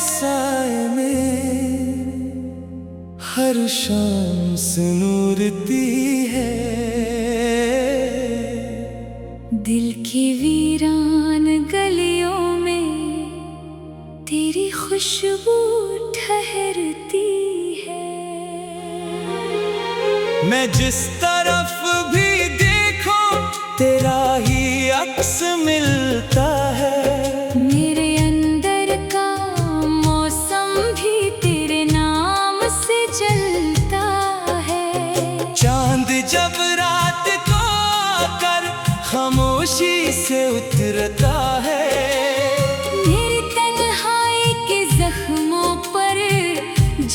साए में हर शाम से नूरती है। दिल की वीरान गलियों में तेरी खुशबू ठहरती है। मैं जिस तरफ भी देखूं तेरा ही अक्स मिलता है। मेरे अंदर का मौसम भी तेरे नाम से जलता है। चांद जब रात को आकर खामोशी से उतरता है। मेरी तन्हाई के जख्मों पर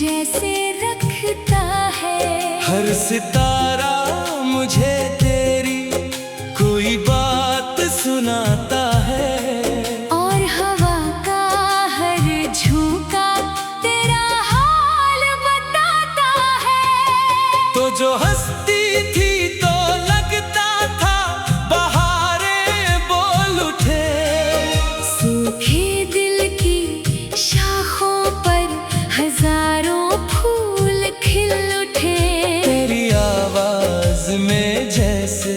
जैसे रखता है। हर सितारा मुझे तेरी कोई बात सुनाता है। और हवा का हर झोंका तेरा हाल बताता है। तो जो हंसती थी तो लगता था बहारें बोल उठे। सूखे दिल की शाखों पर हजारों फूल खिल उठे। तेरी आवाज में जैसे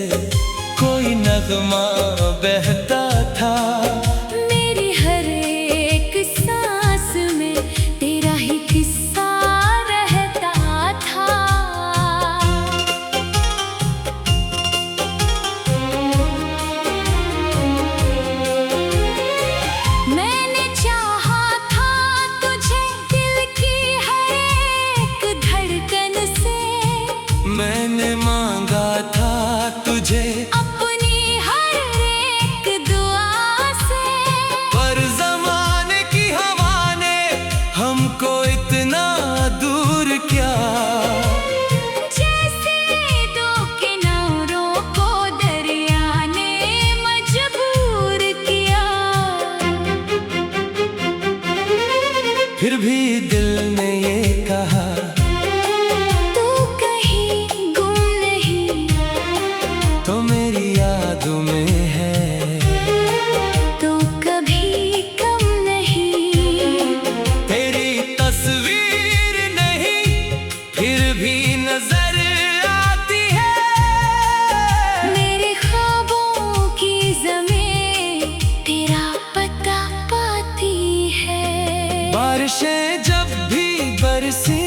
कोई नगमा बहता था। मेरी हर एक सांस में तेरा ही किस्सा रहता था। मैंने चाहा था तुझे दिल की हर एक धड़कन से। मैंने मांगा था तुझे अपनी हर एक दुआ से। पर ज़माने की हवा ने हमको इतना दूर क्या। जैसे दो किनारों को दरिया ने मजबूर किया। फिर भी दिल ने ये कहा तू कहीं गुम नहीं, तो मेरी यादों में है। तो कभी कम नहीं। तेरी तस्वीर नहीं फिर भी नजर आती है। मेरे ख्वाबों की ज़मीं तेरा पता पाती है। बारिशें जब भी बरसी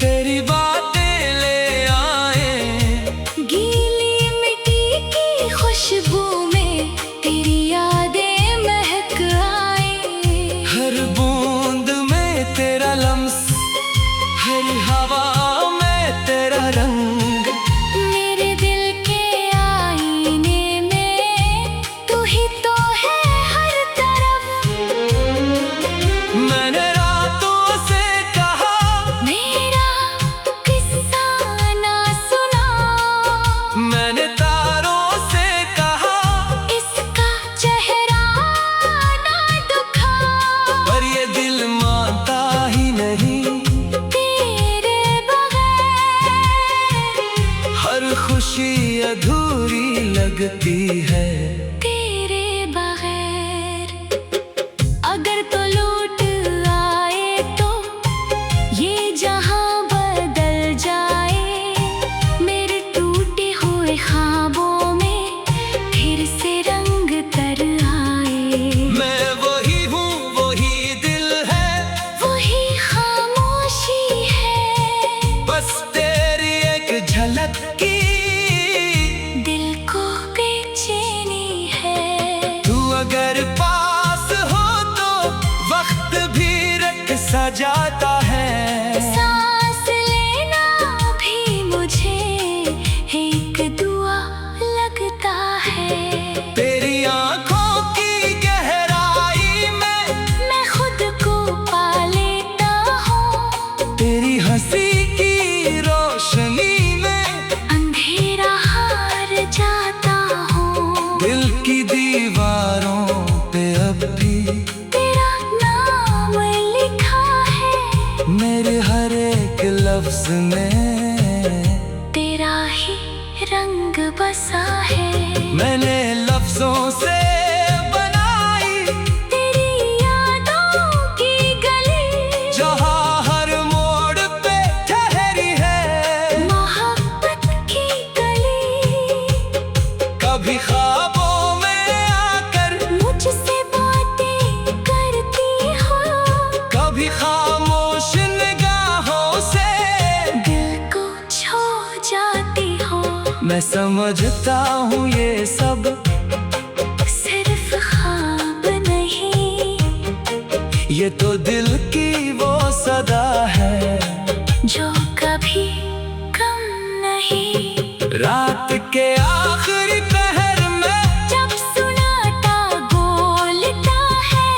तेरी बातें ले आए। गीली मिट्टी की खुशबू में तेरी यादें महक आए। हर बूंद में तेरा लम्स, हर हवा में तेरा रंग। मेरे दिल के आईने में तू ही तो है हर तरफ। मैंने रातों से कहा मेरा किस्सा ना सुना। मैंने तारों से कहा इसका चेहरा ना दुखा। पर ये दिल मानता ही नहीं। तेरे बगैर हर खुशी अधूरी लगती है। तेरे बगैर अगर तो लूट आए तो ये जहां बदल जाए। मेरे टूटे हुए ख्वाबों में फिर से रंग तर आए। मैं वही हूँ वही दिल है, वही खामोशी है। बस तेरी एक झलक की दिल को बेचैनी है। तू अगर पास हो तो वक्त भी रख सा जाता है। सांस लेना भी मुझे एक दुआ लगता है। तेरी आंखों की गहराई में मैं खुद को पा लेता हूँ। तेरी हंसी की रोशनी में अंधेरा हार जाता हूँ। दिल की दीवारों पे अब भी तेरा नाम लिखा है। मेरे हर एक लफ्ज में तेरा ही रंग बसा है। मैंने लफ्जों से बनाई तेरी यादों की मैं समझता हूँ ये सब सिर्फ ख्वाब नहीं, ये तो दिल की वो सदा है जो कभी कम नहीं। रात के आखिरी पहर में जब सुनाता बोलता है,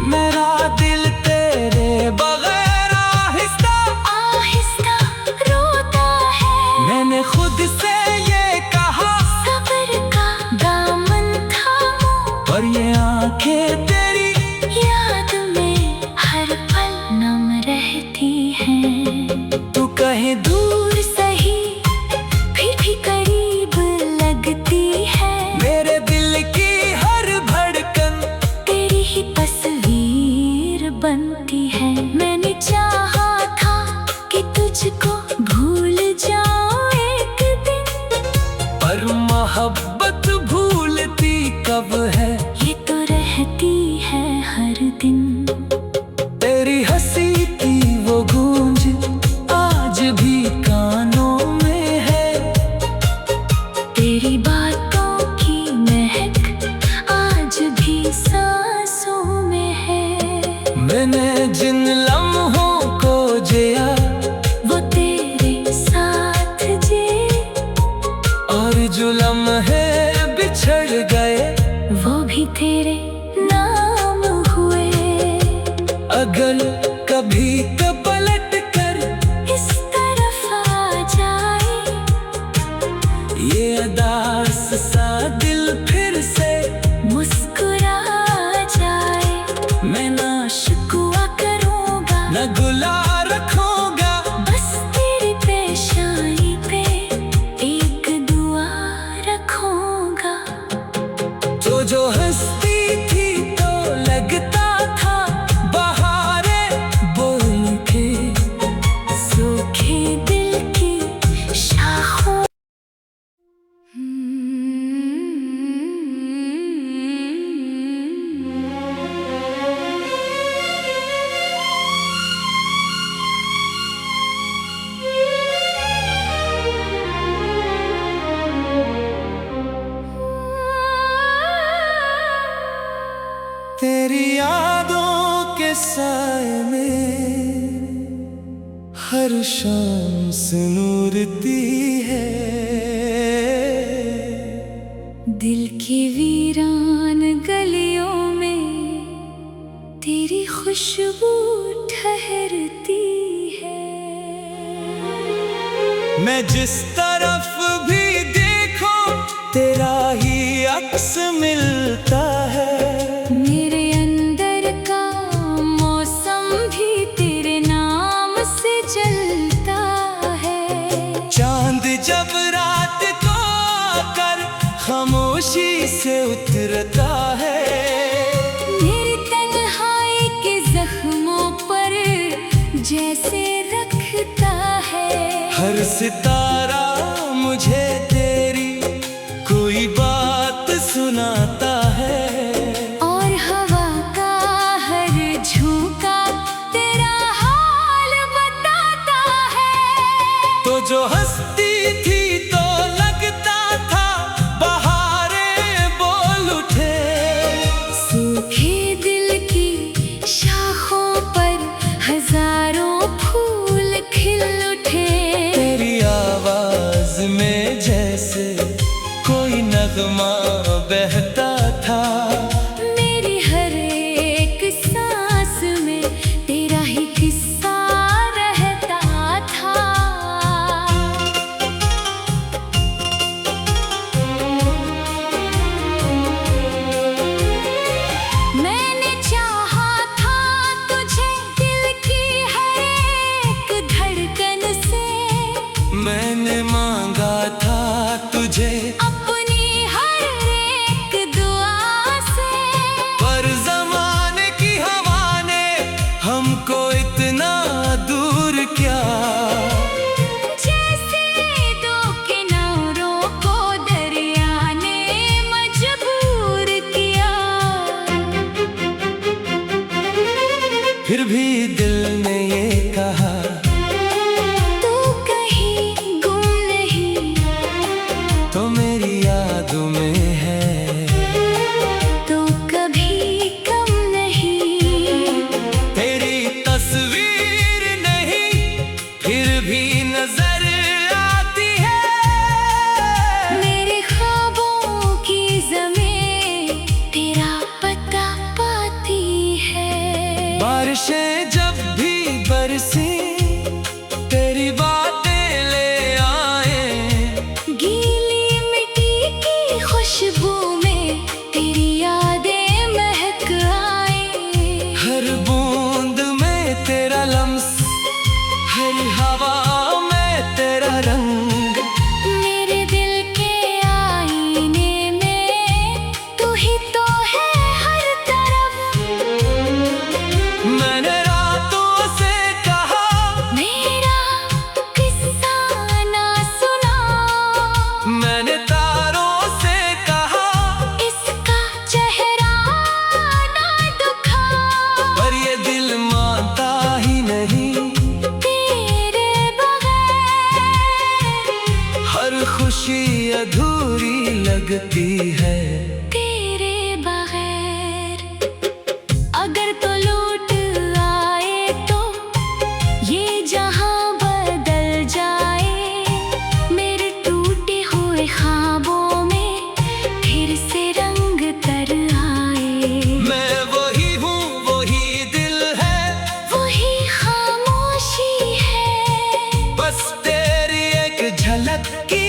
मेरा दिल तेरे बगैर आहिस्ता आहिस्ता रोता है। मैंने खुद से ये कहा सब्र का दामन थामो, और ये आंखें तेरी याद में हर पल नम रहती हैं। तू कहीं दूर सही फिर भी करीब लगती है। मेरे दिल की हर धड़कन तेरी ही तस्वीर बनती है। मैंने चाहा था कि तुझको भूल जाऊं एक दिन, पर मोहब्बत भूलती कब है, ये तो रहती है हर दिन। तेरी हंसी की वो गूंज आज भी कानों में है, तेरी बातों की महक आज भी सांसों में है। मैंने जिन लम्हों को जिया वो तेरे साथ जे, और जो लम्हे बिछड़ गए वो भी तेरे नाम हुए। अगर कभी तो पलट कर इस तरफ आ जाए, ये अदास सा दिल फिर से मुस्कुरा जाए। मैं ना शिकवा करूँगा, न गुला रखूंगा, बस तेरी पेशानी पे एक दुआ रखूँगा। तो जो हंसती थी तो लगता था बहारे बोल के सूखे दिल की शाखों। तेरी यादों के साए में हर शाम सुनूरती है, दिल की वीरान गलियों में तेरी खुशबू ठहरती है। मैं जिस तरफ भी देखूं तेरा ही अक्स मिलता है। मेरे अंदर का मौसम भी तेरे नाम से जलता है। चांद जब रात को आकर खामोशी से उतरता है, मेरी तन्हाई के जख्मों पर जैसे रखता है। हर सितारा मुझे तेरी कोई बात सुनाता है, और हवा का हर झोंका तेरा हाल बताता है। तो जो हंसती थी तो लगता था बहारे बोल उठे, सूखे दिल की शाखों पर हजारों फूल खिल उठे। तेरी आवाज में जैसे कोई नगमा बहता था, मेरी हर एक सांस में तेरा ही किस्सा रहता था। मैंने चाहा था तुझे दिल की हर एक धड़कन से, मैंने मांगा था तुझे अपनी हर एक दुआ से। अधूरी लगती है। तेरे बगैर अगर तो लौट आए तो ये जहां बदल जाए। मेरे टूटे हुए ख्वाबों में फिर से रंग तर आए। मैं वही हूँ, वही दिल है, वही खामोशी है। बस तेरी एक झलक की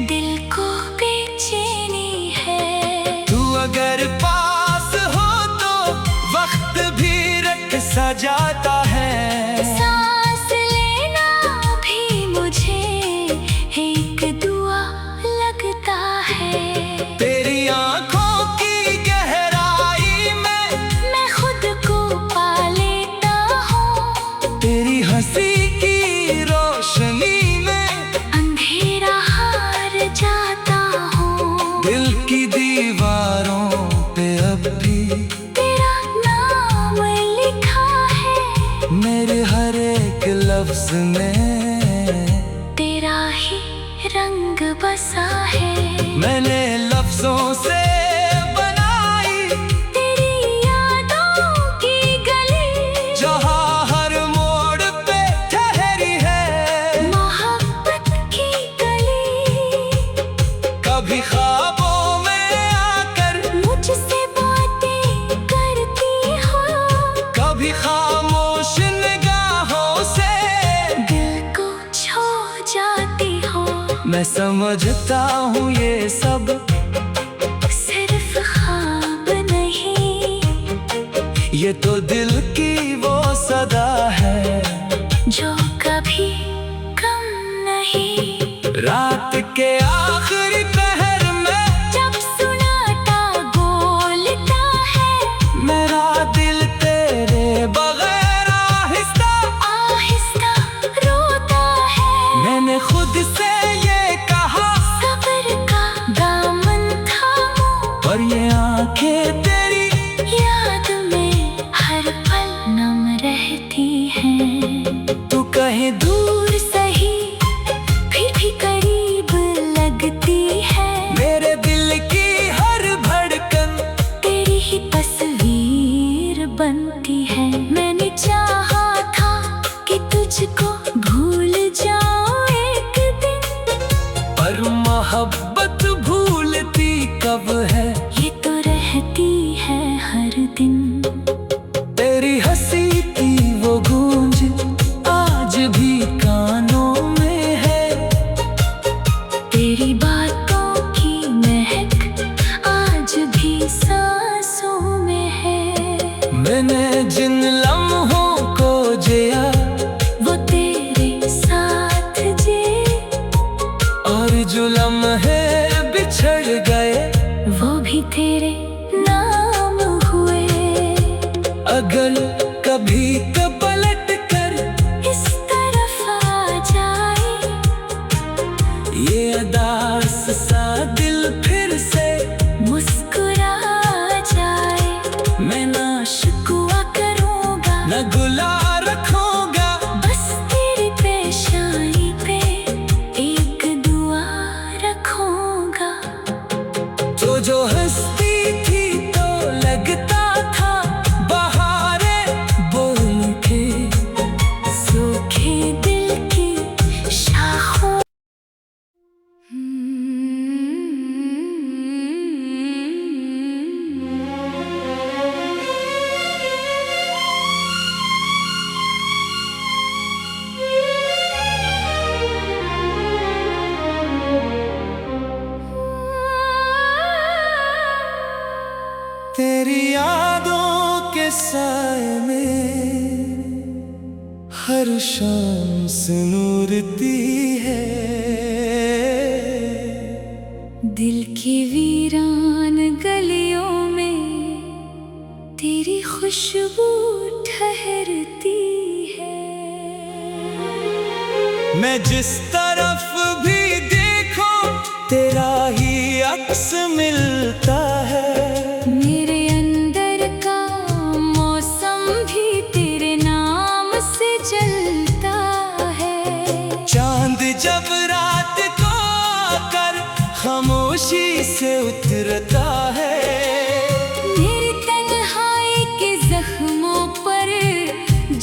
दिल को बेचैनी है। तू अगर पास हो तो वक्त भी रट सा जाता है। सांस लेना भी मुझे एक दुआ लगता है। तेरी आंखों की गहराई में मैं खुद को पा लेता हूँ। तेरी हंसी की रोशनी में अंधेरा हार जाता हूँ। दिल की दीवारों पे अब भी तेरा नाम लिखा है। मेरे हर एक लफ्ज में तेरा ही रंग बसा है। मैंने लफ्जों से बनाई तेरी यादों की गली जहाँ हर मोड़ पे ठहरी है। मोहब्बत की गली। कभी ख्वाबों में आकर मुझसे बातें करती हो। कभी खामोश निगाहों से दिल को छू जाती हो। मैं समझता हूँ ये सब सिर्फ ख्वाब नहीं, ये तो दिल की वो सदा है जो कभी कम नहीं। रात के आखिरी पहर में जब सुनाता बोलता है मेरा दिल तेरे बगैर आहिस्ता आहिस्ता रोता है। मैंने खुद से ये कहा सब्र का दामन थामो। और ये आंखें तेरी याद में हर पल नम रहती हैं। तू कहीं दूर सही फिर भी करीब लगती है। मेरे दिल की हर धड़कन तेरी ही तस्वीर बनती है। मैंने चाहा था कि तुझको भूल जाऊं एक दिन। पर मोहब्बत भूलती कब है। ये तो रहती है हर दिन। तेरी हंसी की वो गूंज आज भी कानों में है। तेरी बातों की महक आज भी सांसों में है। मैंने जिन लम्हों को जिया वो तेरे साथ जे और जो लम्हे बिछड़ गए वो भी तेरे नाम हुए। अगर कभी तो पलट कर इस तरफ आ जाए ये अदास सा दिल फिर से मुस्कुरा जाए। मैं ना शिकवा करूँगा न गुला रखूंगा। बस तेरी पेशानी पे एक दुआ रखूँगा। तो जो हंसती थी तो लगता था बहारे बोल के सूखे दिल की शाखों। तेरी यादों के साए में हर शाम सिनूरती है। दिल की वीरान गलियों में तेरी खुशबू ठहरती है। मैं जिस तरफ भी देखूं तेरा ही अक्स मिलता है। मेरे अंदर का मौसम भी तेरे नाम से जलता है। चांद जब रात को खामोशी से उतरता है। मेरी तन्हाई के जख्मों पर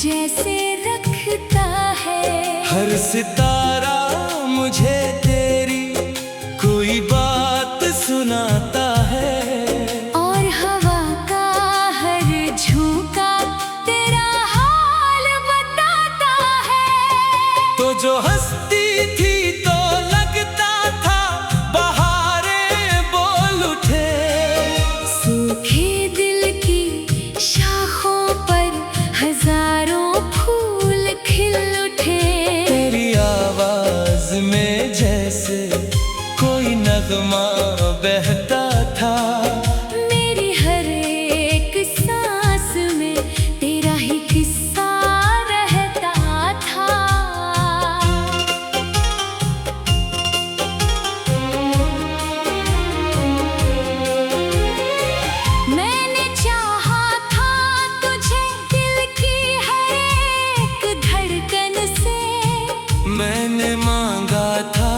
जैसे रखता है। हर सितारा मुझे तेरी कोई बात सुनाता है। और हवा का हर झोंका तेरा हाल बताता है। तो जो हंसती थी तो लगता था बहारें बोल उठे। सूखे दिल की शाखों पर हजारों फूल खिल उठे। तेरी आवाज में जैसे कोई नगमा बहता था। मेरी हर एक सांस में तेरा ही किस्सा रहता था। मैंने चाहा था तुझे दिल की हर एक धड़कन से। मैंने मांगा था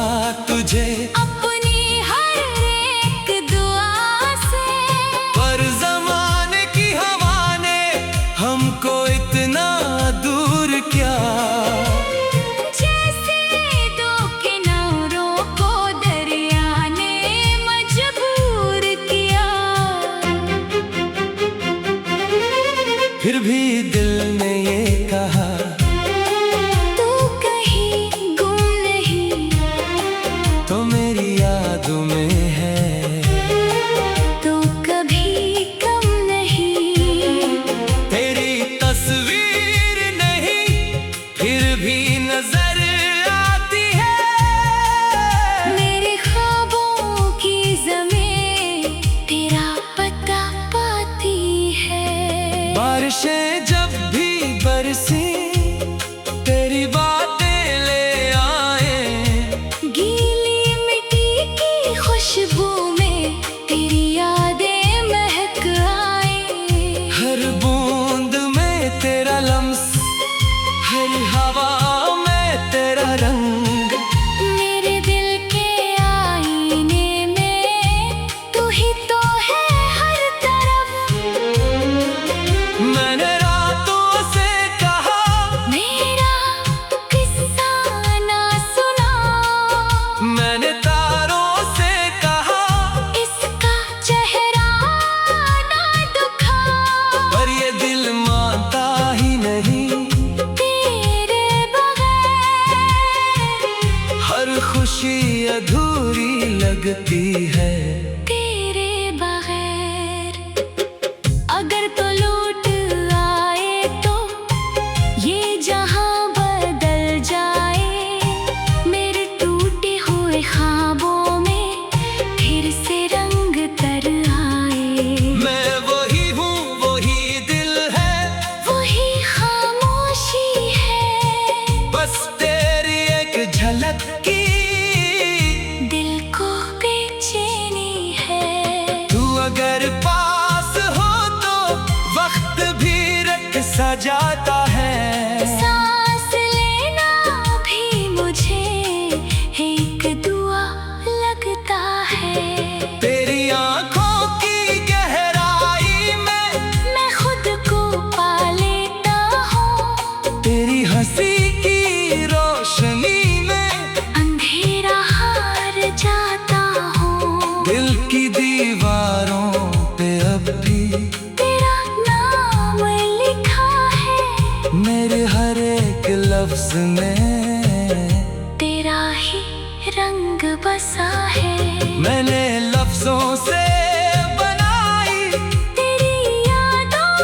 तुझे अपनी हर एक दुआ से। पर ज़माने की हवा ने हमको इतना दूर किया। जैसे दो किनारों को दरिया ने मजबूर किया। फिर भी दिल ने ये कहा तू कहीं गुम नहीं, तो मेरी यादों में है। तो कभी कम नहीं। तेरी तस्वीर नहीं फिर भी नजर आती है। मेरे ख्वाबों की ज़मीं तेरा पता पाती है। बारिशें जब भी बरसी तेरी बातें ले आए। गीली मिट्टी की खुशबू में तेरी यादें महक आए। हर बूंद में तेरा लम्स, हर हवा में तेरा रंग। मेरे दिल के आईने में तू ही तो है हर तरफ। मैंने रातों से कहा मेरा किस्सा ना सुना। मैंने तारों से कहा इसका चेहरा ना दुखा। पर ये दिल मानता ही नहीं। तेरे बगैर हर खुशी अधूरी लगती है। तेरे बगैर अगर तो लौट आए तो ये जहां बदल जाए। मेरे टूटे हुए ख्वाबों में फिर से रंग तर आए। मैं वही हूँ, वही दिल है, वही खामोशी है। बस तेरी एक झलक की दिल को बेचैनी है। तू अगर पास हो तो वक्त भी रख सजाता है। सांस लेना भी मुझे एक दुआ लगता है। तेरी आंखों की गहराई में मैं खुद को पा लेता हूँ। तेरी हंसी की रोशनी में अंधेरा हार जाता हूँ। दिल की दीवारों पे अब भी तेरा नाम लिखा है। मेरे हर एक लफ्ज में तेरा ही रंग बसा है। मैंने लफ्जों से बनाई तेरी यादों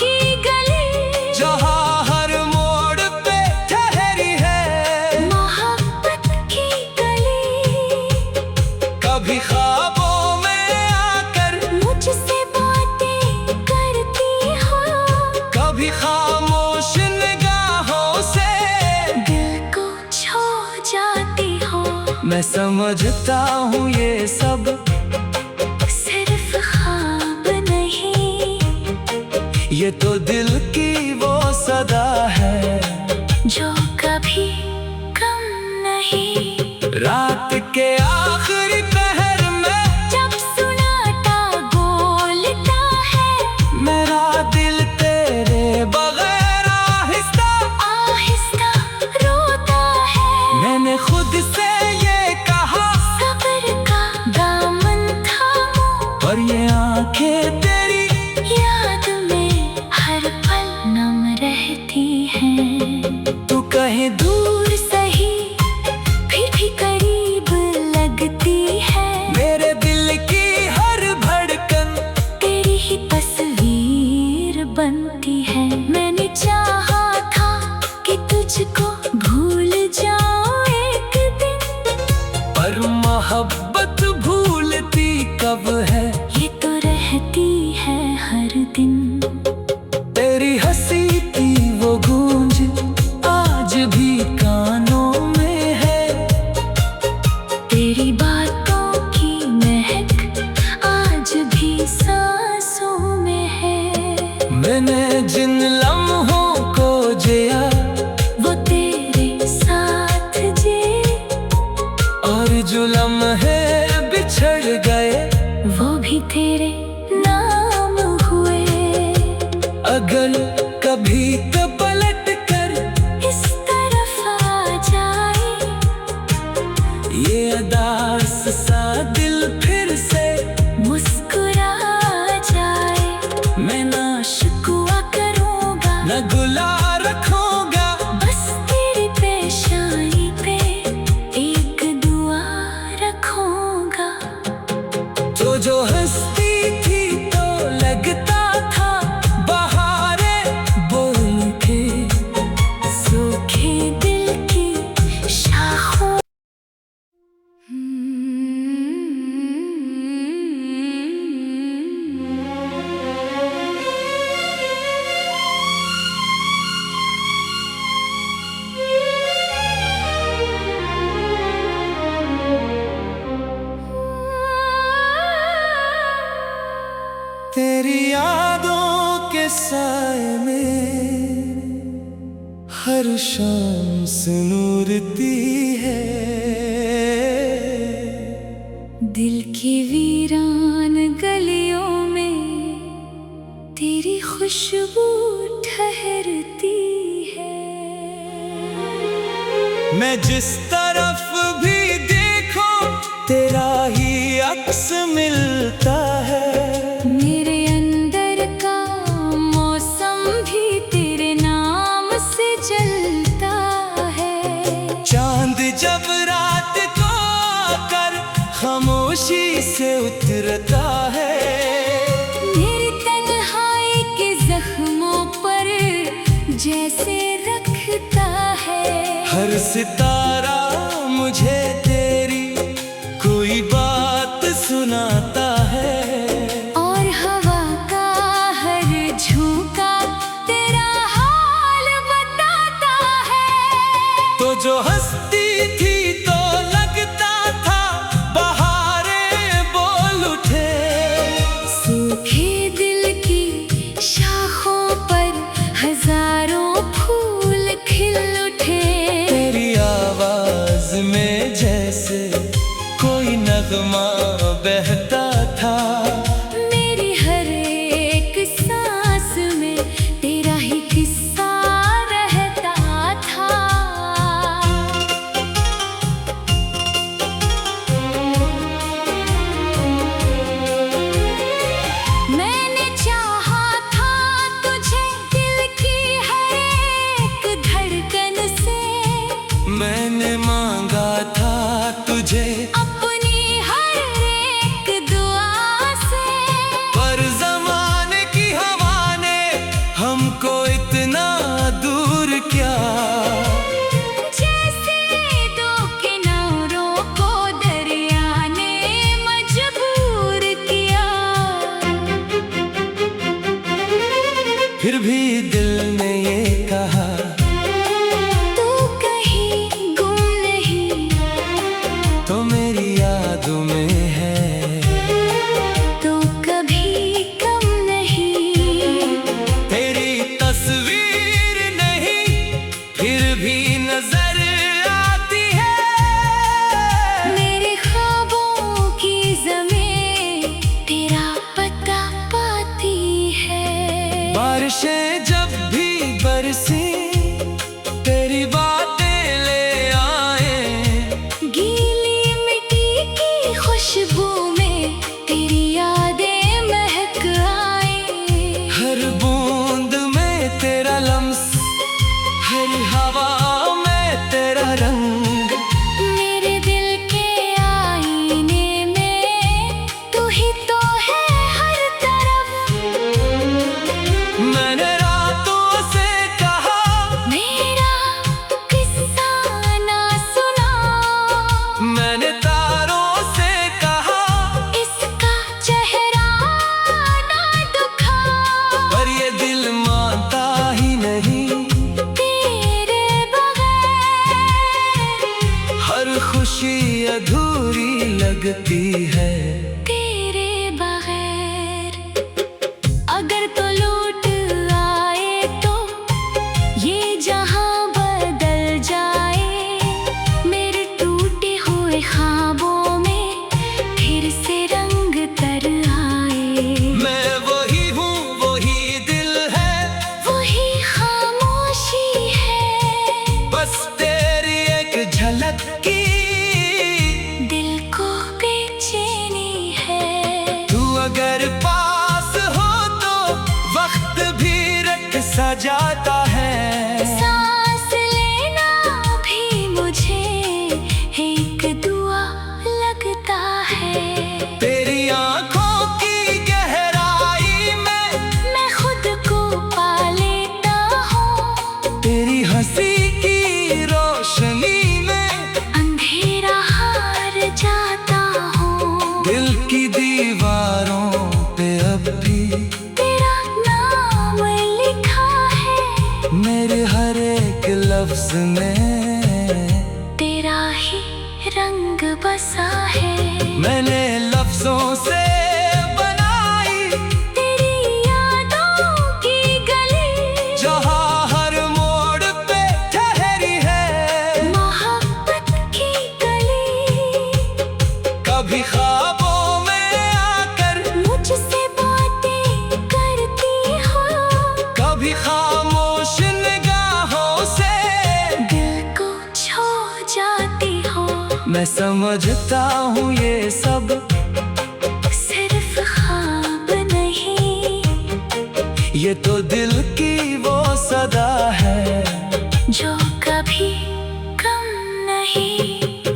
की गली। जहाँ हर मोड़ पे ठहरी है मोहब्बत की गली। कभी ख्वाबों में आकर, मुझसे बातें करती हो। कभी खामोश निगाहों से दिल को छू जाती हो। मैं समझता हूँ ये सब सिर्फ ख्वाब नहीं, ये तो दिल की वो सदा है जो कभी कम नहीं। रात के आखिरी पहर आंखें तेरी याद में हर पल नम रहती हैं। तू कहीं दूर दूर सही फिर भी करीब लगती है। मेरे दिल की हर धड़कन तेरी ही तस्वीर बनती है। मैंने चाहा था कि तुझको भूल जाऊं एक दिन, पर मोहब्बत भूलती कब है। ये तो रहती है हर दिन। तेरी हंसी की वो गूंज आज भी कानों में है। तेरी बातों की महक आज भी सांसों में है। मैंने जिन लम्हों को जिया वो तेरे साथ जे, और जो लम्हे बिछड़ गए वो भी तेरे नाम हुए। अगर कभी तो पलट कर इस तरफ आ जाए, ये अदास सा दिल फिर से मुस्कुरा जाए। मैं ना शिकवा करूँगा न गुला रखूंगा। बस तेरी पेशानी पे एक दुआ रखूँगा। तो जो हंसती थी तो लगता था बहारे बोल के सूखे दिल की शाखों। तेरी यादों के साए में हर शाम से नूरती है। दिल की वीरान गलियों में तेरी खुशबू ठहरती है। मैं जिस तरफ भी देखूं तेरा ही अक्स मिलता है। मेरे अंदर का मौसम भी तेरे नाम से जलता है। चांद जब रात को आकर खामोशी से उतरता है। मेरी तन्हाई के जख्मों पर जैसे रखता है। हर सितारा मुझे तेरी कोई बात सुनाता है। और हवा का हर झोंका तेरा हाल बताता है। तो जो हंसती थी तो लगता था बहारे बोल उठे। सूखे दिल की शाखों पर हजारों फूल खिल उठे। तेरी आवाज में जैसे कोई नगमा बहता था। मेरी हर एक सांस में तेरा ही किस्सा रहता था। मैंने चाहा था तुझे दिल की हर एक धड़कन से। मैंने मांगा था तुझे अपनी हर एक दुआ से। पर जमाने की हवा ने हमको इतना दूर क्या। जैसे दो किनारों को दरिया ने मजबूर किया। फिर भी दिल ने ये कहा तू कहीं गुम नहीं, तो मेरी यादों में है। तो कभी कम नहीं। तेरी तस्वीर नहीं फिर भी नजर आती है। मेरे ख्वाबों की ज़मीं तेरा पता पाती है। बारिशें जब भी बरसी तेरी बातें ले आए। गीली मिट्टी की खुशबू में तेरी यादें महक लगती है। तेरे बगैर अगर तो लौट आए तो ये जहां बदल जाए। मेरे टूटे हुए ख्वाबों में फिर से रंग तर आए। मैं वही हूँ, वही दिल है, वही खामोशी है, बस तेरी एक झलक की दिल को बेचैनी है। तू अगर पास हो तो वक्त भी रट सजाता है। सांस लेना भी मुझे एक दुआ लगता है। तेरी आंखों की गहराई में मैं खुद को पा लेता हूँ। तेरी हंसी की रोशनी में अंधेरा हार जाता हूँ। दिल की दीवारों पे अब भी तेरा नाम लिखा है। मेरे हर एक लफ्ज में तेरा ही रंग बसा है। मैंने लफ्जों से बनाई तेरी यादों की गली, जहाँ हर मोड़ पे ठहरी है मोहब्बत की गली। कभी ख्वाबों में आकर, मुझसे बातें करती हो, कभी खामोश निगाहों से दिल को छू जाती हो। मैं समझता हूँ ये सब सिर्फ ख्वाब नहीं, ये तो दिल की वो सदा है जो कभी कम नहीं।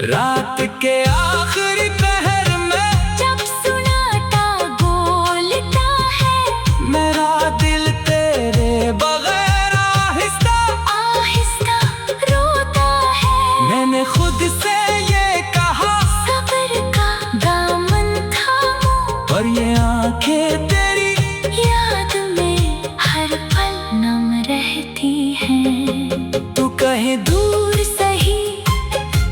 रात के आखिरी पहर में जब सुनाता बोलता है, मेरा दिल तेरे बगैर आहिस्ता आहिस्ता रोता है। मैंने खुद से ये कहा, सब्र का दामन थामो, और ये आंखें तेरी याद में हर पल नम रहती हैं। तू कहीं दूर सही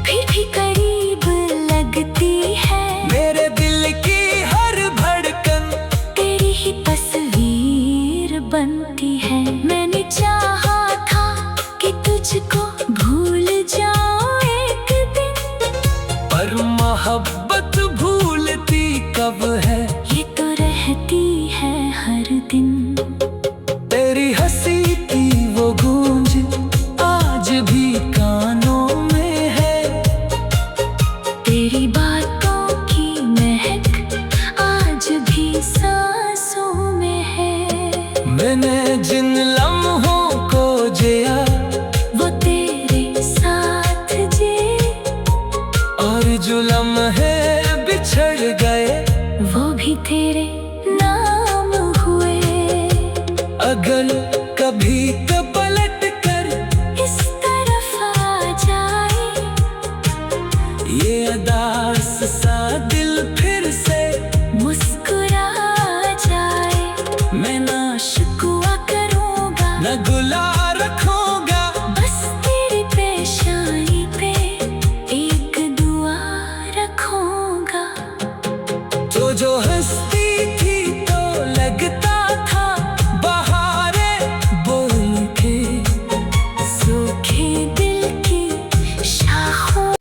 फिर भी करीब लगती है। मेरे दिल की हर धड़कन तेरी ही तस्वीर बनती है। मैंने चाहा था कि तुझको भूल जाऊं एक दिन, पर मोहब्बत भूलती कब है। ये तो रहती है हर दिन। तेरी हंसी की वो गूंज आज भी कानों में है। तेरी बातों की महक आज भी सांसों में है। मैंने जिन लम्हों को जिया वो तेरे साथ जे, और जो लम्हे बिछड़ गए वो भी तेरे नाम हुए। अगर कभी तो पलट कर इस तरफ आ जाए, ये अदास सा दिल फिर से मुस्कुरा जाए। मैं ना शिकवा करूँगा, न गुला रखूंगा, बस तेरी पेशानी पे एक दुआ रखूँगा। तो जो हंसती थी तो लगता था बहारे बोल के सूखे दिल की शाखों।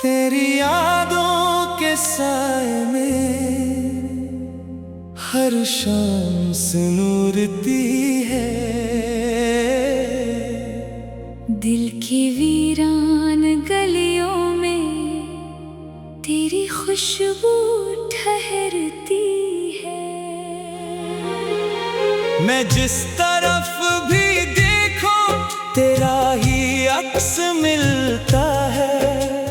तेरी यादों के साए में हर शाम सुनूरती है। दिल की वीरान गलियों में तेरी खुशबू ठहरती है। मैं जिस तरफ भी देखूं तेरा ही अक्स मिलता है।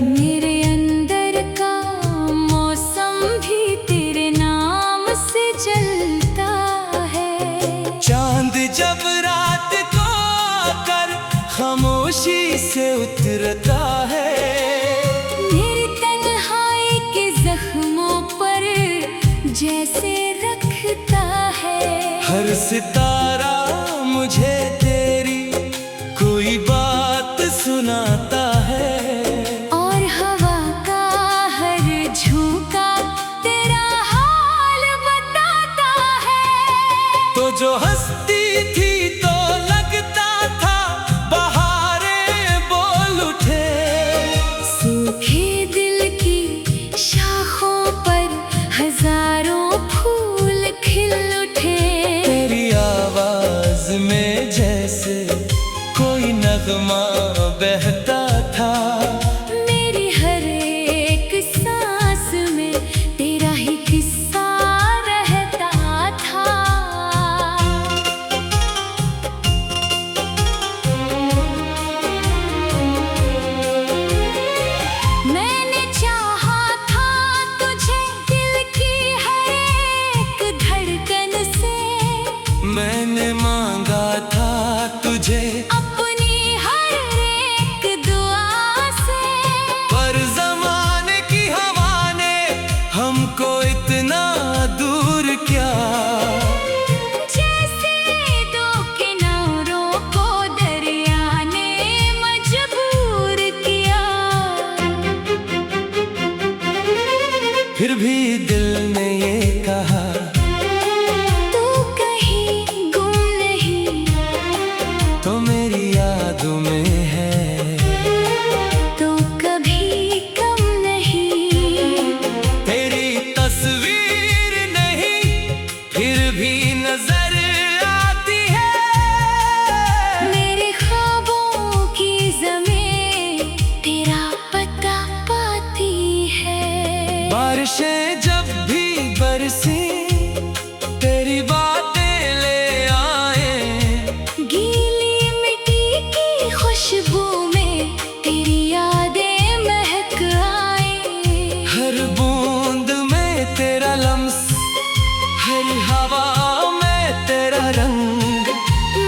मेरे अंदर का मौसम भी तेरे नाम से जलता है। चांद जब रात को आकर खामोश खामोशी से उतरता है। मेरी तन्हाई के जख्मों पर जैसे रखता है। हर सितारा मुझे तेरी कोई बात सुनाता है। और हवा का हर झोंका तेरा हाल बताता है। तो जो हंसती थी तो लगता था बहारें बोल उठे। सूखे दिल की शाखों पर हजारों फूल खिल उठे। तेरी आवाज में जैसे कोई नगमा बहता था। मेरी हर एक सांस में तेरा ही किस्सा रहता था। मैंने चाहा था तुझे दिल की हर एक धड़कन से। मैंने मांगा था तुझे अपनी हर एक दुआ से। पर जमाने की हवा ने हमको इतना दूर क्या। जैसे दो किनारों को दरिया ने मजबूर किया। फिर भी दिल ने ये कहा तू कहीं गुम नहीं, तो मेरी यादों में है। तो कभी कम नहीं। तेरी तस्वीर नहीं फिर भी नजर आती है। मेरे ख्वाबों की ज़मीं तेरा पता पाती है। बारिशें जब भी बरसी तेरी बातें ले आए। गीली मिट्टी की खुशबू में तेरी यादें महक आए। हर बूंद में तेरा लम्स, हर हवा में तेरा रंग।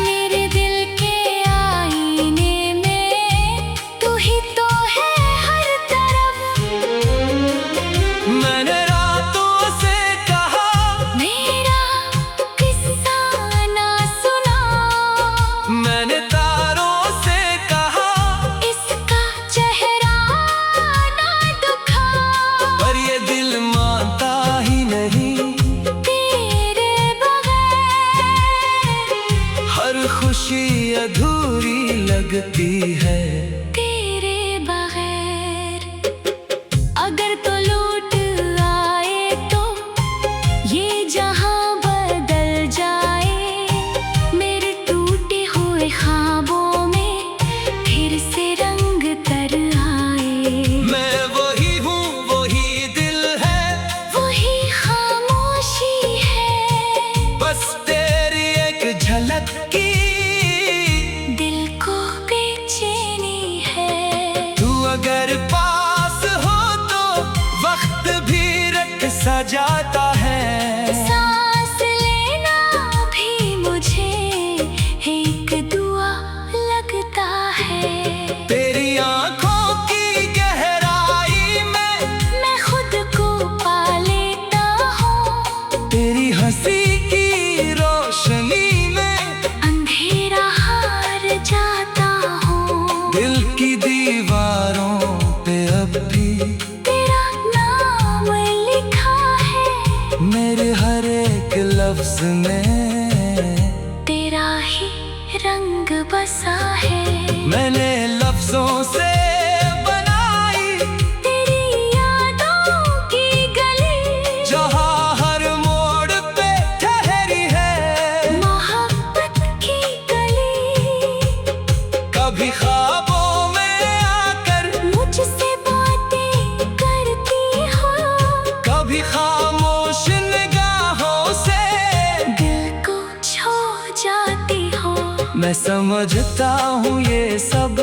मेरे दिल के आईने में तू ही तो है हर तरफ। मैंने रातों से कहा मेरा किस्सा ना सुना। मैंने तारों से कहा इसका चेहरा ना दुखा। पर ये दिल मानता ही नहीं। तेरे बगैर हर खुशी अधूरी लगती है। तेरे बगैर अगर तो लौट आए तो ये जहां बदल जाए। मेरे टूटे हुए ख्वाबों में फिर से रंग तर आए। मैं वही हूँ वही दिल है, वही खामोशी है। बस तेरी एक झलक की दिल को बेचैनी है। तू अगर पास हो तो वक्त भी रट सा जाता है। सांस लेना भी मुझे एक दुआ लगता है। तेरी आंखों की गहराई में मैं खुद को पा लेता हूँ। तेरी हंसी की रोशनी में अंधेरा हार जाता हूँ। दिल की दीवारों पे अब भी तेरा नाम लिखा है। मेरे हर एक लफ्ज में तेरा ही रंग बसा है। मैंने लफ्जों से बनाई तेरी यादों की गली। जहाँ हर मोड़ पे ठहरी है मोहब्बत की गली। कभी ख्वाबों में आकर मुझसे बातें करती हो। कभी खामोश निगाहों से दिल को छू जाती हो। मैं समझता हूँ ये सब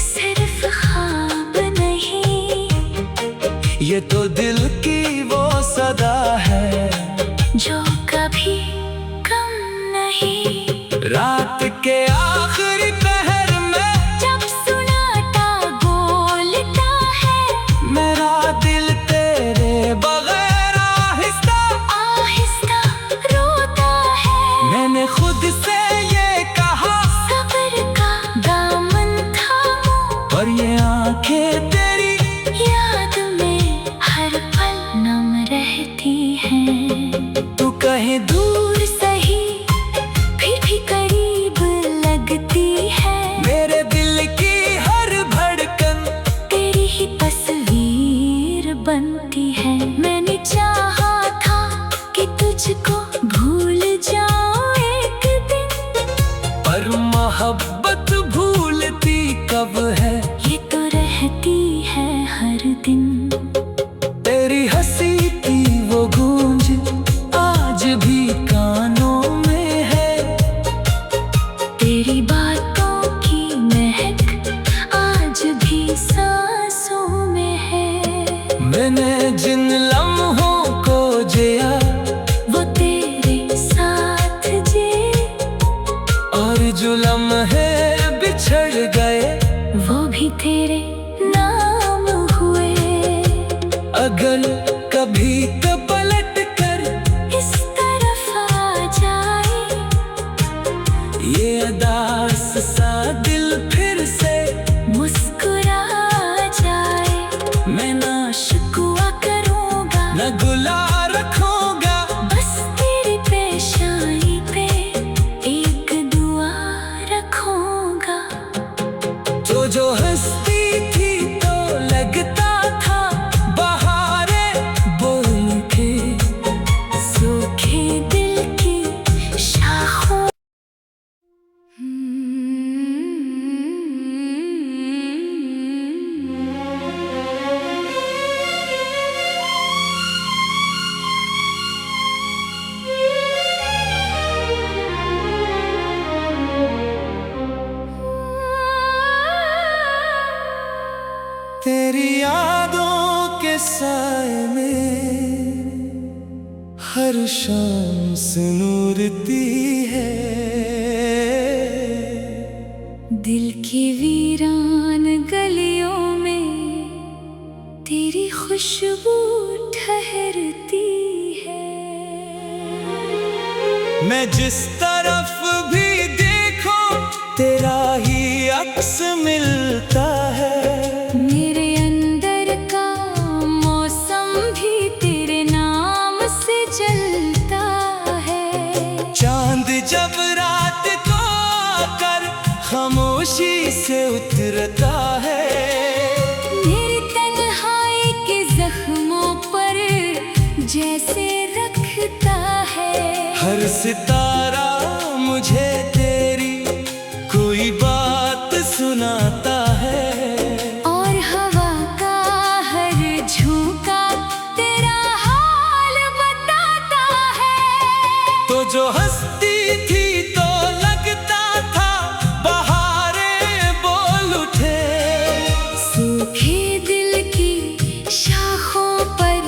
सिर्फ ख्वाब नहीं, ये तो दिल की वो सदा है जो कभी कम नहीं। रात के आखिरी पहर में और ये आंखें तेरी याद में हर पल नम रहती हैं। तू कहीं दूर सही फिर भी करीब लगती है। मेरे दिल की हर धड़कन तेरी ही तस्वीर बनती है। मैंने चाहा था कि तुझको भूल जाऊं एक दिन, पर मोहब्बत भूलती कब है? ये तो रहती है हर दिन। तेरी हंसी की वो गूंज आज भी कानों में है। तेरी बातों की महक आज भी सांसों में है। मैंने जिन लम्हों को जिया वो तेरे साथ जे, और जो लम्हे बिछड़ गए वो भी तेरे नाम हुए। अगर कभी तो पलट कर इस तरफ आ जाए, ये अदास सा दिल फिर से मुस्कुरा जाए। मैं ना शिकवा करूंगा न गुला रखूंगा, बस तेरी पेशानी पे एक दुआ रखूंगा। जो हंसती थी तो लगता था बहारें बोल के सूखे दिल की शाखों। तेरी यादों के साए में हर शाम सुनूरती है। दिल की वीरान गलियों में तेरी खुशबू ठहरती है। मैं जिस तरफ भी देखूं तेरा ही अक्स मिलता है। मेरे अंदर का मौसम भी तेरे नाम से जलता है। चांद जब रात को आकर खामोशी से उतरता है। मेरी तन्हाई के जख्मों पर जैसे रखता है। हर सितारा मुझे तेरी कोई बात सुनाता है। और हवा का हर झोंका तेरा हाल बताता है। तो जो हंसती थी तो लगता था बहारें बोल उठे। सूखे दिल की शाखों पर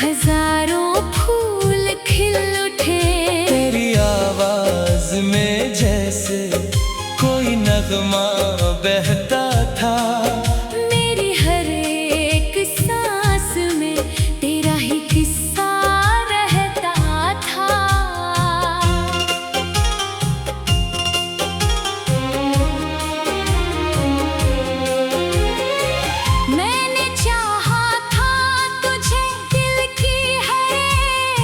हजारों फूल खिल उठे। तेरी आवाज में जैसे कोई नगमा बहता था। मेरी हर एक सांस में तेरा ही किस्सा रहता था। मैंने चाहा था तुझे दिल की हर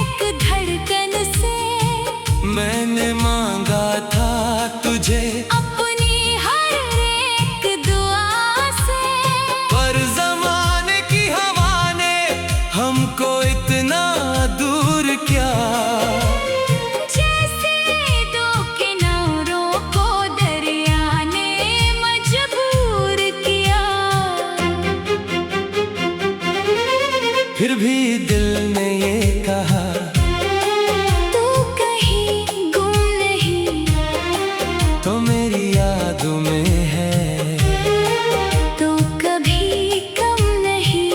एक धड़कन से। मैंने मांगा था तुझे अपनी हर एक दुआ से। पर जमाने की हवा ने हमको इतना दूर क्या। जैसे दो किनारों को दरिया ने मजबूर किया। फिर भी दिल ने ये कहा तू कहीं गुम नहीं, तो मेरी यादों में है। तो कभी कम नहीं।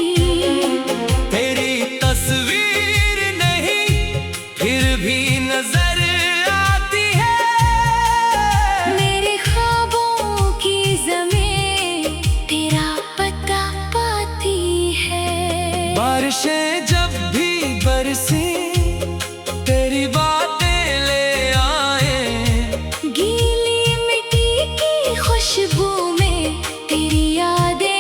तेरी तस्वीर नहीं फिर भी नजर आती है। मेरे ख्वाबों की ज़मीं तेरा पता पाती है। बारिशें जब भी बरसी तेरी बातें ले आए। गीली मिट्टी की खुशबू में तेरी यादें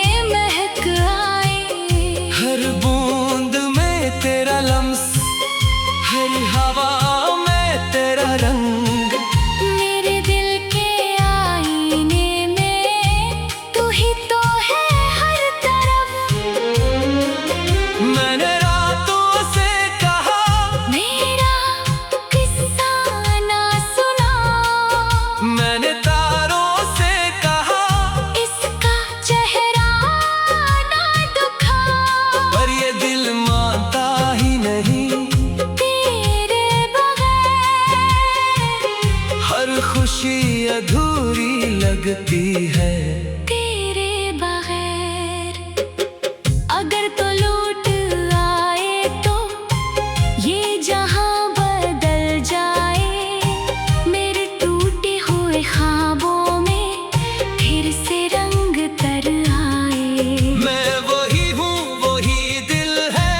फिर से रंग तर आए। मैं वही हूँ, वही दिल है,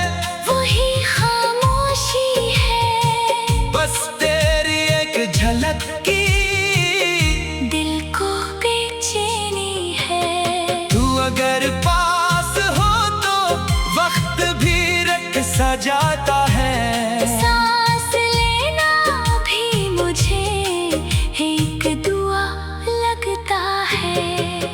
वही खामोशी है, बस तेरी एक झलक की दिल को बेचैनी है। तू अगर पास हो तो वक्त भी रख सजाता है। सांस लेना भी मुझे एक दुआ लगता है।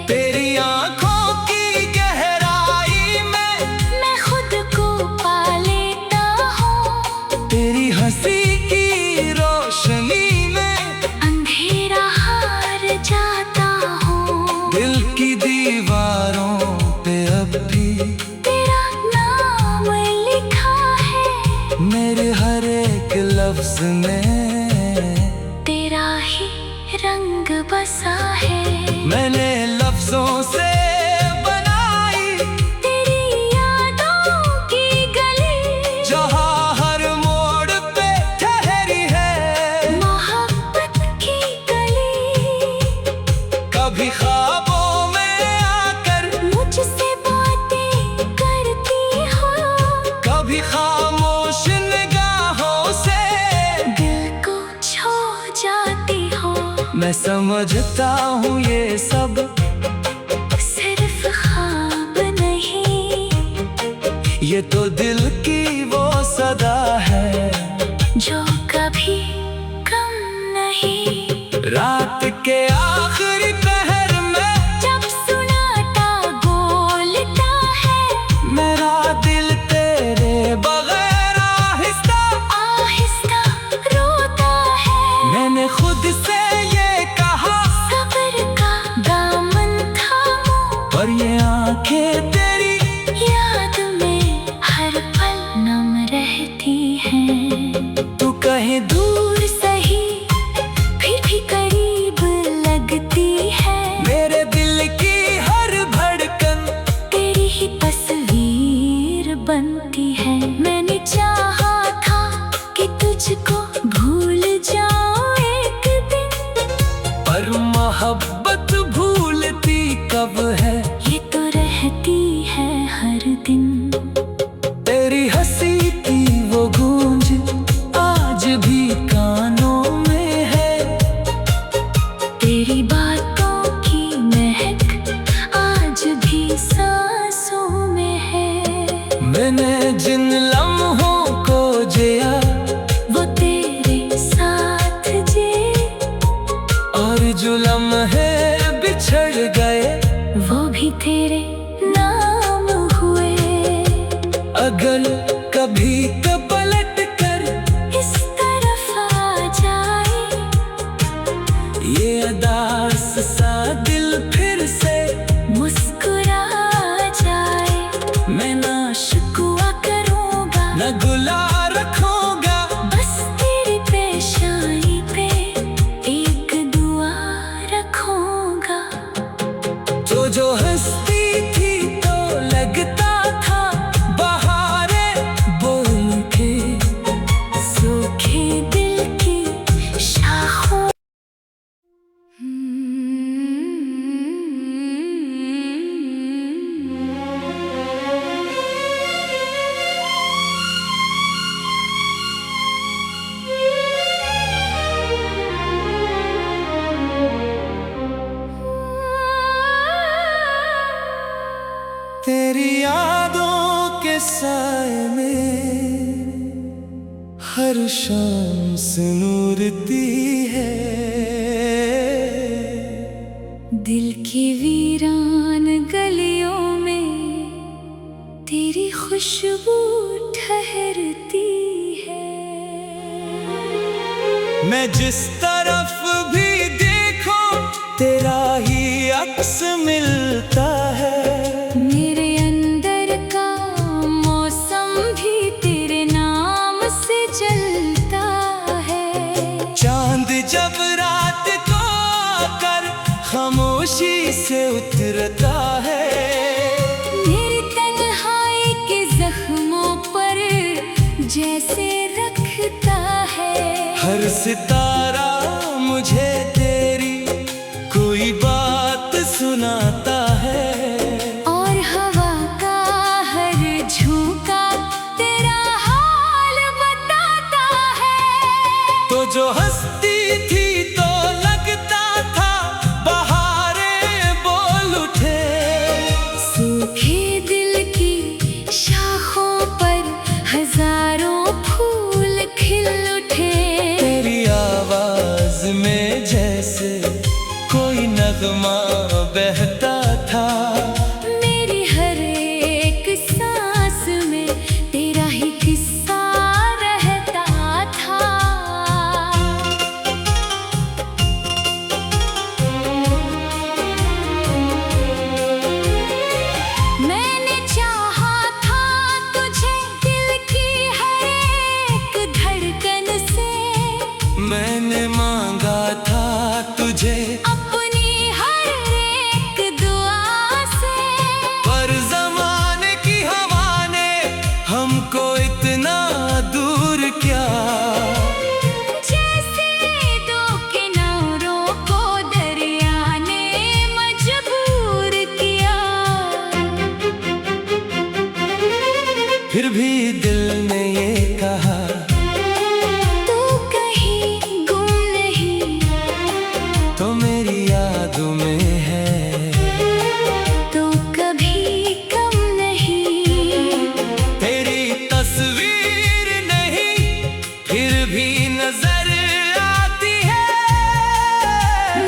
तेरी आंखों की गहराई में मैं खुद को पा लेता हूँ। तेरी हंसी की रोशनी में अंधेरा हार जाता हूँ। दिल की दीवारों पे अब भी तेरा नाम लिखा है, मेरे हर एक लफ्ज में तेरा ही रंग बसा है। मैंने लफ्जों से बनाई तेरी यादों की गली, जहाँ हर मोड़ पे ठहरी है मोहब्बत की गली। कभी ख्वाबों में आकर, मुझसे बातें करती हो, कभी खामोश निगाहों से दिल को छू जाती हो। मैं समझता हूँ ये सब सिर्फ ख्वाब नहीं, ये तो दिल की वो सदा है जो कभी कम नहीं। रात के आखिरी पहर में जब सुनाता बोलता है, मेरा दिल तेरे बगैर आहिस्ता आहिस्ता रोता है। मैंने खुद से ये कहा, सब्र का दामन थामो, पर ये आंखें तेरी याद में हर पल नम रहती हैं। तू कहीं दूर दूर सही फिर भी करीब लगती है। मेरे दिल की हर धड़कन तेरी ही तस्वीर बनती है। मैंने चाहा था कि तुझको भूल जाऊं एक दिन, पर मोहब्बत भूलती कब है। ये तो रहती है हर दिन। तेरी हंसी की वो गूंज आज भी कानों में है, तेरी बातों की महक आज भी सांसों में है। मैंने जिन लम्हों को जिया वो तेरे साथ जे, और जो लम्हे बिछड़ गए वो भी तेरे नाम हुए। अगर कभी पलट कर इस तरफ आ जाए, ये अदास सा दिल फिर से मुस्कुरा जाए, मैं ना शिकवा करूँगा, न गुला रखूंगा। बस तेरी पेशानी पे एक दुआ रखूँगा। तो जो हंसती थी तो लगता था बहारे बोल के सूखे दिल की शाखों। तेरी यादों के साए में हर शाम से नूरती है। दिल की वीरान गलियों में तेरी खुशबू ठहरती है। मैं जिस तरफ भी देखूं तेरा ही अक्स मिलता है। मेरे अंदर का मौसम भी तेरे नाम से जलता है। चांद जब रात को आकर खामोशी से उतरता है। मेरी तन्हाई के जख्मों पर जैसे रखता है। हर सितारा मुझे तेरी कोई बात सुना सुनाता है। और हवा का हर झोंका तेरा हाल बताता है। तो जो हंसती थी तो लगता था बहारें बोल उठे। सूखे दिल की शाखों पर हजारों फूल खिल उठे। तेरी आवाज में जैसे कोई नगमा बहता था। मेरी हर एक सांस में तेरा ही किस्सा रहता था। मैंने चाहा था तुझे दिल की हर एक धड़कन से। मैंने मांगा था तुझे अपनी हर एक दुआ से। पर जमाने की हवा ने हमको इतना दूर क्या। जैसे दो किनारों को दरिया ने मजबूर किया। फिर भी दिल ने ये कहा तू कहीं गुम नहीं, तो मेरी यादों में है। तो कभी कम नहीं। तेरी तस्वीर नहीं फिर भी नजर आती है।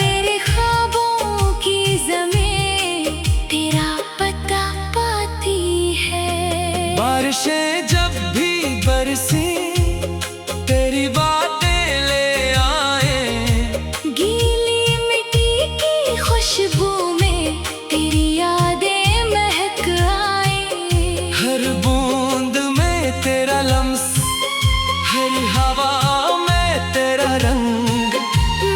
मेरे ख्वाबों की ज़मीं तेरा पता पाती है। बारिशें जब भी बरसी तेरी बातें ले आए। गीली मिट्टी की खुशबू में तेरी यादें महक आए। हर बूंद में तेरा लम्स, हर हवा में तेरा रंग।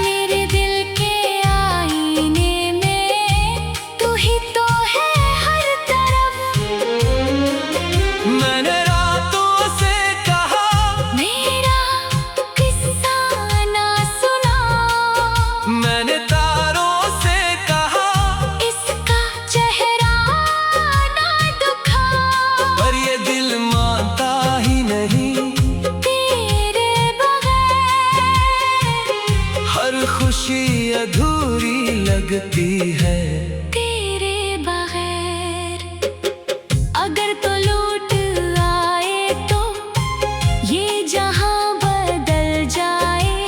मेरे दिल के आईने में तू ही तो है हर तरफ। मैंने रातों से कहा मेरा किस्सा ना सुना। मैंने तारों से कहा इसका चेहरा ना दुखा। पर ये दिल मानता ही नहीं। तेरे बगैर हर खुशी अधूरी लगती है। तेरे बगैर अगर तो लौट आए तो ये जहां बदल जाए।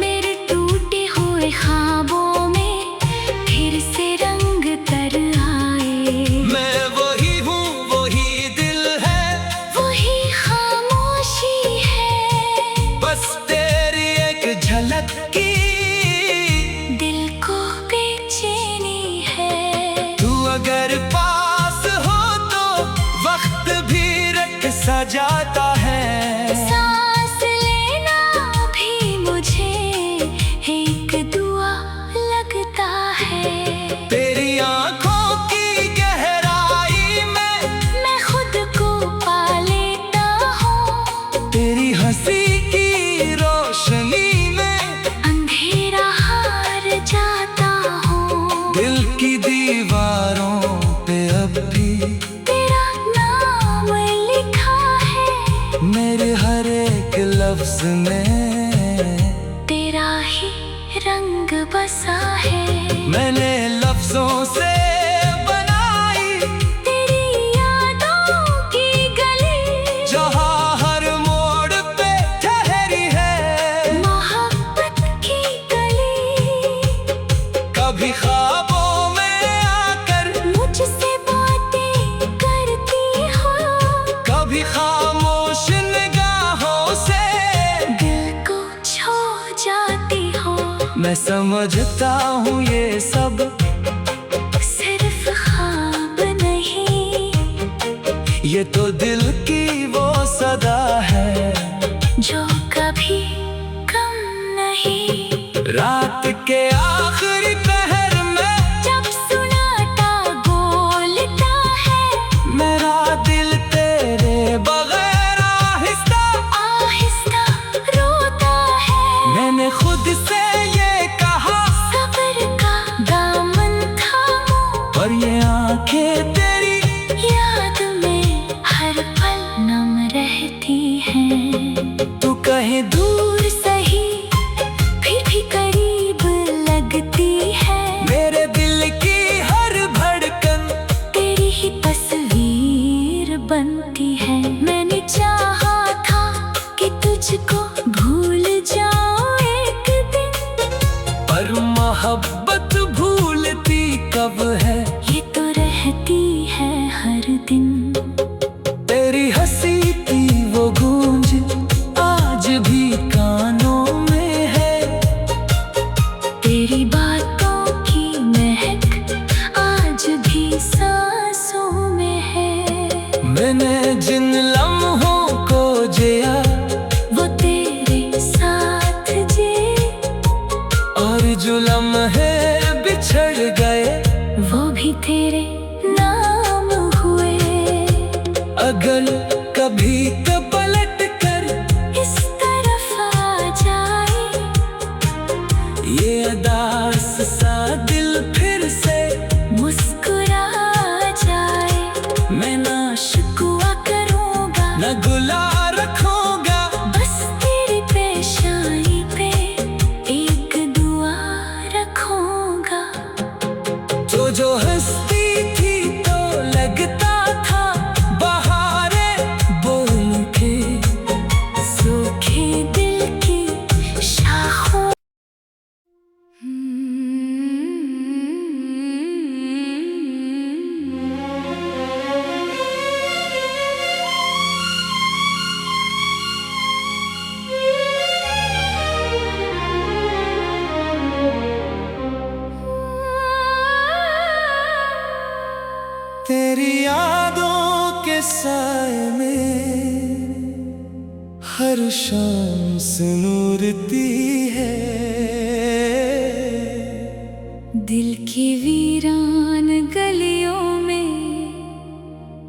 मेरे टूटे हुए ख्वाबों में फिर से रंग तर आए। मैं वही हूँ, वही दिल है, वही खामोशी है। बस तेरी एक झलक की दिल को बेचैनी है। तू अगर पास हो तो वक्त भी रख सजाता है। सांस लेना भी मुझे एक दुआ लगता है। तेरी आंखों की गहराई में मैं खुद को पा लेता हूँ। तेरी हंसी की रोशनी में अंधेरा हार जाता हूँ। दिल की दीवारों पे अब भी तेरा नाम लिखा है। मेरे हर एक लफ्ज में तेरा ही रंग बसा है। मैंने लफ्जों से बनाई तेरी यादों की गली जहाँ हर मोड़ पे ठहरी है। मोहब्बत की गली। कभी ख्वाबों में आकर मुझसे बातें करती हो। कभी खामोश निगाहों से दिल को छू जाती हो। मैं समझता हूँ ये सब सिर्फ ख्वाब नहीं, ये तो दिल की वो सदा है जो कभी कम नहीं। रात के आखिरी पहर में जब सुनाता बोलता है। मेरा दिल तेरे बगैर आहिस्ता आहिस्ता रोता है। मैंने खुद से ये कहा सब्र का दामन थामा। और ये आंखें तेरी याद में हर पल नम रहती हैं। तू कहीं दूर सही फिर भी करीब लगती है। मेरे दिल की हर धड़कन तेरी ही तस्वीर बनती है। मैंने चाहा था कि तुझको भूल जाऊं एक दिन, पर मोहब्बत भूलती कब है? ये तो रहती है हर दिन। तेरी हंसी की वो गूंज आज भी कानों में है। तेरी बातों की महक आज भी सांसों में है। मैंने जिन लम्हों को जिया वो तेरे साथ जिए, और जो लम्हे बिछड़ गए वो भी तेरे नाम हुए। अगर कभी तो पलट कर इस तरफ आ जाए, ये अदास सा दिल फिर से मुस्कुरा जाए। मैं ना शिकवा करूँगा, न गुला रखूंगा, बस तेरी पेशानी पे एक दुआ रखूँगा। तो जो हंसती थी तो लगता था बहारे बोल के सूखे दिल की शाखों। तेरी यादों के साए में हर शाम सुनूरती है। दिल की वीरान गलियों में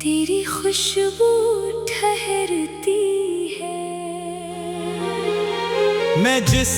तेरी खुशबू ठहरती है। मैं जिस